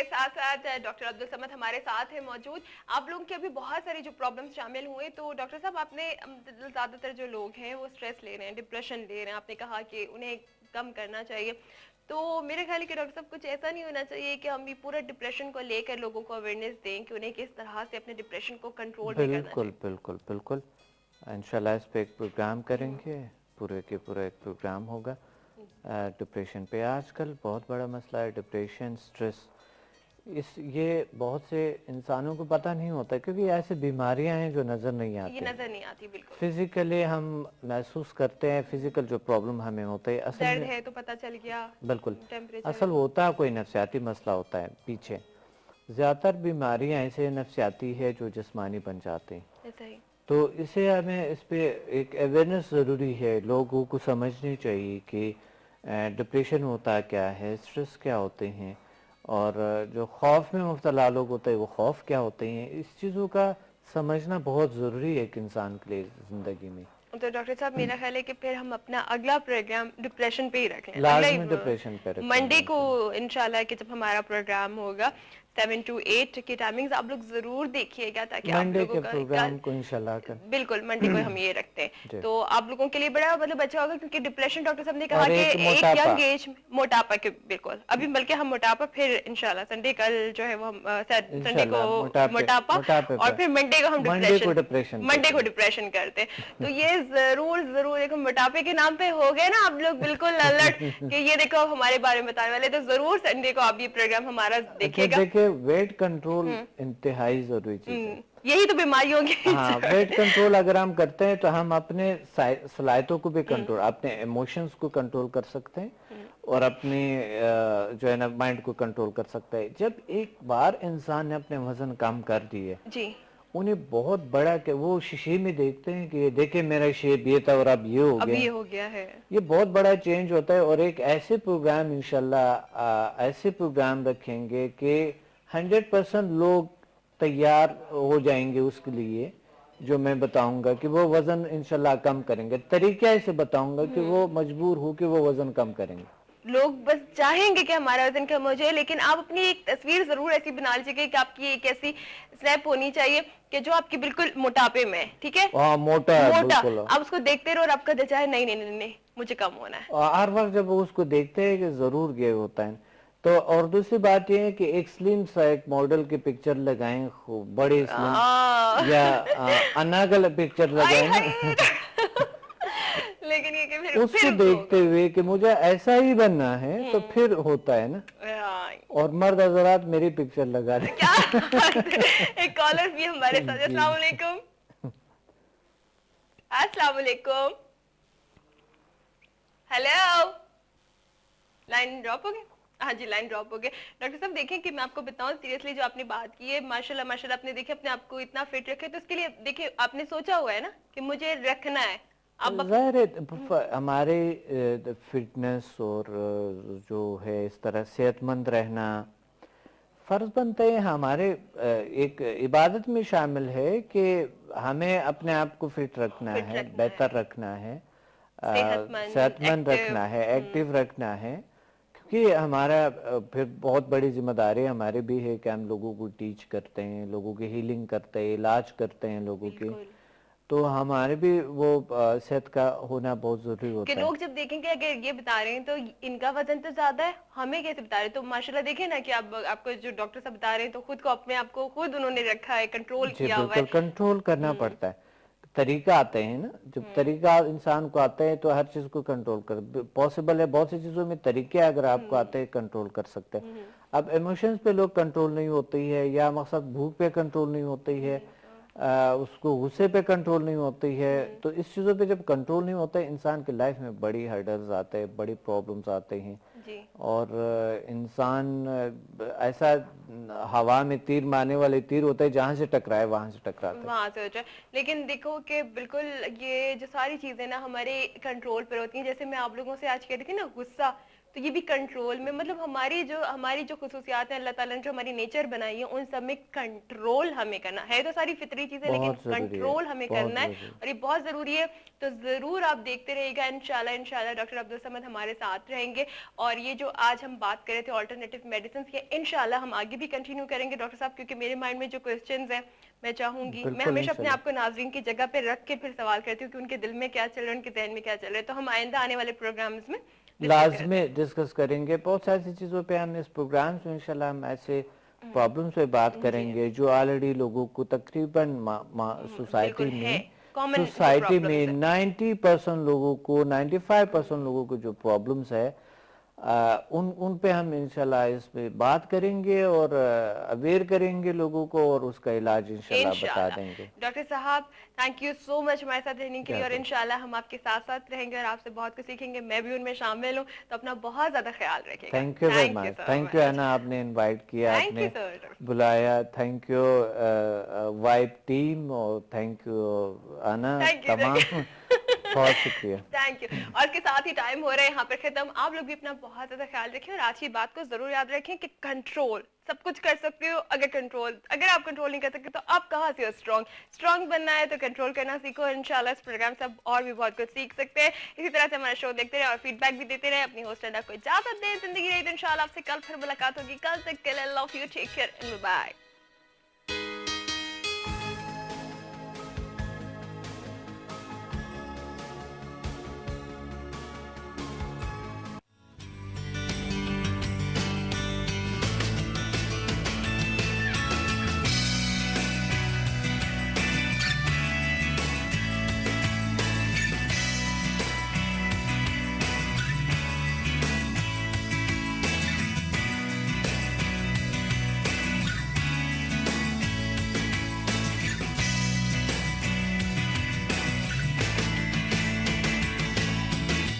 के साथ साथ डॉक्टर अब्दुल समद हमारे साथ हैं मौजूद। आप लोगों के अभी बहुत सारी जो प्रॉब्लम्स शामिल हुए, तो डॉक्टर साहब आपने ज़्यादातर जो लोग हैं वो स्ट्रेस ले रहे हैं, डिप्रेशन ले रहे हैं, आपने कहा कि उन्हें कम करना चाहिए। तो मेरे ख्याल है कि डॉक्टर साहब कुछ ऐसा नहीं होना चाहिए कि हम भी पूरा डिप्रेशन को लेकर लोगों को अवेयरनेस दें कि उन्हें किस तरह से अपने डिप्रेशन को कंट्रोल में करना बिल्कुल चाहिए। बिल्कुल बिल्कुल, इंशाल्लाह इस पे एक प्रोग्राम करेंगे, पूरे के पूरा एक प्रोग्राम होगा डिप्रेशन पे। आजकल बहुत बड़ा मसला है डिप्रेशन, स्ट्रेस। ये बहुत से इंसानों को पता नहीं होता क्योंकि ऐसी बीमारियां हैं जो नज़र नहीं ये आती। नजर नहीं आती बिल्कुल। फिजिकली हम महसूस करते हैं, फिजिकल जो प्रॉब्लम हमें होते हैं असल दर्द में है तो पता चल गया, बिल्कुल टेम्परेचर असल है। होता कोई नफसियाती मसला होता है पीछे। ज़्यादातर बीमारियां ऐसे नफसियाती है जो जिस्मानी बन जाते हैं। ऐसा ही। तो इसे हमें इस पे एक अवेयरनेस ज़रूरी है, लोगों को समझनी चाहिए कि डिप्रेशन होता क्या है, स्ट्रेस क्या होते हैं, और जो खौफ में मुब्तला लोग होते हैं वो खौफ क्या होते हैं। इस चीज़ों का समझना बहुत ज़रूरी है एक इंसान के लिए ज़िंदगी में। तो डॉक्टर साहब मेरा ख्याल है कि फिर हम अपना अगला प्रोग्राम डिप्रेशन पे ही रख लें, अगला लाजमी ही डिप्रेशन पे रखेंगे मंडे को इंशाल्लाह। इंशाल्लाह कि जब हमारा प्रोग्राम होगा 7 to 8 की टाइमिंग्स आप लोग जरूर देखिएगा, ताकि आप मंडे लोगों के का प्रोग्राम को इंशाल्लाह कर बिल्कुल मंडे को हम ये रखते हैं, जी। तो आप लोगों के लिए बड़ा मतलब अच्छा होगा, क्योंकि डिप्रेशन डॉक्टर साहब ने कहा और कि एक एक मोटापा, यंग एज में मोटापा के बिल्कुल अभी, बल्कि हम मोटापा फिर इंशाल्लाह संडे कल जो है वो हम संडे को इंशाल्लाह मोटापा मोटापे और पे फिर मंडे को हम मंडे को डिप्रेशन, डिप्रेशन मंडे को करते डिप्रेशन करते हैं। तो ये जरूर जरूर देखो, मोटापे के नाम पे हो गए ना आप लोग बिल्कुल अलर्ट कि ये देखो हमारे बारे में बताने वाले, तो जरूर संडे को आप ये प्रोग्राम हमारा अच्छा देखिएगा। देखिए, वेट कंट्रोल इंतहाई जरूरी चीज है। यही तो बीमारियों की हाँ, वेट कंट्रोल अगर हम करते हैं तो हम अपने सलाहियतों को भी कंट्रोल, अपने इमोशंस को कंट्रोल कर सकते हैं और अपने जो है ना माइंड को कंट्रोल कर सकते हैं। जब एक बार इंसान ने अपने वजन कम कर दिए, जी उन्हें बहुत बड़ा कि वो शीशे में देखते हैं कि देखे मेरा शेप ये था और अब ये हो अब गया। ये हो गया है, ये बहुत बड़ा चेंज होता है। और एक ऐसे प्रोग्राम इंशाल्लाह ऐसे प्रोग्राम रखेंगे कि 100% लोग तैयार हो जाएंगे उसके लिए, जो मैं बताऊंगा कि वो वजन इंशाल्लाह कम करेंगे। तरीका ऐसे बताऊंगा कि वो मजबूर हो कि वो वजन कम करेंगे। लोग बस चाहेंगे कि हमारा वजन कम हो जाए, लेकिन आप अपनी एक तस्वीर जरूर ऐसी बना लीजिए कि आपकी एक ऐसी स्नैप होनी चाहिए कि जो आपकी बिल्कुल मोटापे में, ठीक है, हाँ, मोटा है मोटा, बिल्कुल। आप उसको देखते रहो और आपका दिल चाहे नहीं नहीं नहीं नहीं मुझे कम होना है। और हर वक्त जब वो उसको देखते हैं कि जरूर ये होता है। तो और दूसरी बात ये है कि एक स्लिम सा एक मॉडल की पिक्चर लगाएं, खूब बड़ी स्लिम, या अनागल पिक्चर लगाएं ना लेकिन ये कि उसको फिर देखते हुए कि मुझे ऐसा ही बनना है, तो फिर होता है ना। और मर्द हजरात मेरी पिक्चर लगा रहे क्या एक कॉलर भी हमारे साथ। अस्सलाम वालेकुम। अस्सलाम वालेकुम। हेलो, लाइन ड्रॉप हो गई। हाँ जी, लाइन ड्रॉप हो गई। डॉक्टर साहब देखें कि मैं आपको बताऊं सीरियसली, जो आपने बात की है माशाल्लाह माशाल्लाह, आपने देखे अपने आप को इतना फिट रखे, तो इसके लिए देखिए आपने सोचा हुआ है ना कि मुझे रखना है। अब ज़ाहिर है हमारे फिटनेस और जो है इस तरह सेहतमंद रहना फर्ज बनते हैं हमारे, एक इबादत में शामिल है कि हमें अपने आप को फिट रखना फिट है, रखना बेहतर है, रखना है, सेहतमंद, सेहतमंद रखना है, एक्टिव रखना है। क्योंकि हमारा फिर बहुत बड़ी जिम्मेदारी हमारे भी है कि हम लोगों को टीच करते हैं, लोगों की हीलिंग करते हैं, इलाज करते हैं लोगों की। तो हमारे भी वो सेहत का होना बहुत जरूरी कि होता है। लोग जब देखेंगे अगर ये बता रहे हैं तो इनका वजन तो ज्यादा है, हमें कैसे बता रहे हैं। तो माशाल्लाह देखें ना कि आप आपको जो डॉक्टर साहब बता रहे हैं, तो खुद को अपने आप को खुद उन्होंने रखा है, कंट्रोल जी किया हुआ बिल्कुल, है। कंट्रोल करना पड़ता है। तरीका आते हैं ना, जब तरीका इंसान को आते हैं तो हर चीज को कंट्रोल कर पॉसिबल है। बहुत सी चीजों में तरीके अगर आपको आते हैं कंट्रोल कर सकते हैं। अब इमोशंस पे लोग कंट्रोल नहीं होती है, या मकसद भूख पे कंट्रोल नहीं होती है, उसको गुस्से पे कंट्रोल नहीं होती है। तो इस चीजों पे जब कंट्रोल नहीं होता है, इंसान की लाइफ में बड़ी हर्डल्स आते हैं, बड़ी प्रॉब्लम्स आते हैं। जी और इंसान ऐसा हवा में तीर मारने वाले तीर होता है, जहां से टकराए वहां से टकराता है। वहां से हो जाए। लेकिन देखो कि बिल्कुल ये जो सारी चीजें ना हमारे कंट्रोल पर होती हैं। जैसे मैं आप लोगों से आज कह रही थी ना, गुस्सा तो ये भी कंट्रोल में, मतलब हमारी जो खुसूसियात हैं, अल्लाह ताला ने जो हमारी नेचर बनाई है, उन सब में कंट्रोल हमें करना है। तो सारी फितरी चीजें, लेकिन कंट्रोल हमें करना है और ये बहुत जरूरी है। तो जरूर आप देखते रहिएगा, इंशाल्लाह डॉक्टर अब्दुल समद हमारे साथ रहेंगे। और ये जो आज हम बात कर रहे थे ऑल्टरनेटिव मेडिसिन, ये इंशाल्लाह हम आगे भी कंटिन्यू करेंगे डॉक्टर साहब, क्योंकि मेरे माइंड में जो क्वेश्चंस हैं, मैं चाहूंगी, मैं हमेशा अपने आप को नाज़रीन की जगह पे रख के फिर सवाल करती हूँ कि उनके दिल में क्या चल रहा है, उनके ज़हन में क्या चल रहा है। तो हम आइंदा आने वाले प्रोग्राम्स में लाजमी डिस्कस करेंगे। बहुत सारी चीज़ों पे हम इस प्रोग्राम में इंशाल्लाह हम ऐसे प्रॉब्लम्स पे बात करेंगे जो ऑलरेडी लोगों को तकरीबन सोसाइटी में 90% लोगों को, 95% लोगों को जो प्रॉब्लम्स है उन पे हम इंशाल्लाह इस पे बात करेंगे और अवेयर करेंगे लोगों को और उसका इलाज इंशाल्लाह बता देंगे। डॉक्टर साहब थैंक यू सो मच हमारे साथ रहने के लिए, और इंशाल्लाह हम आपके साथ साथ रहेंगे और आपसे बहुत कुछ सीखेंगे, मैं भी उनमें शामिल हूँ। तो अपना बहुत ज्यादा ख्याल रखिएगा। Thank you very much. Thank you Anna, आपने इनवाइट किया, आपने बुलाया। थैंक यू वाइब टीम और थैंक यू अन्ना, तमाम बहुत शुक्रिया। Thank you. और के साथ ही टाइम हो रहा है यहाँ पर खत्म। आप लोग भी अपना बहुत ज्यादा ख्याल रखें और आज की बात को जरूर याद रखें कि कंट्रोल सब कुछ कर सकते हो, अगर आप कंट्रोल नहीं कर सकते तो आप कहाँ से हो स्ट्रॉन्ग बनना है तो कंट्रोल करना सीखो। इंशाल्लाह इस प्रोग्राम से और भी बहुत कुछ सीख सकते हैं। इसी तरह से हमारा शो देखते रहे और फीडबैक भी देते रहे। अपनी होस्ट को इजाजत दें, जिंदगी रही तो इंशाल्लाह आपसे कल फिर मुलाकात होगी। कल तक के लिए love you, take care and bye.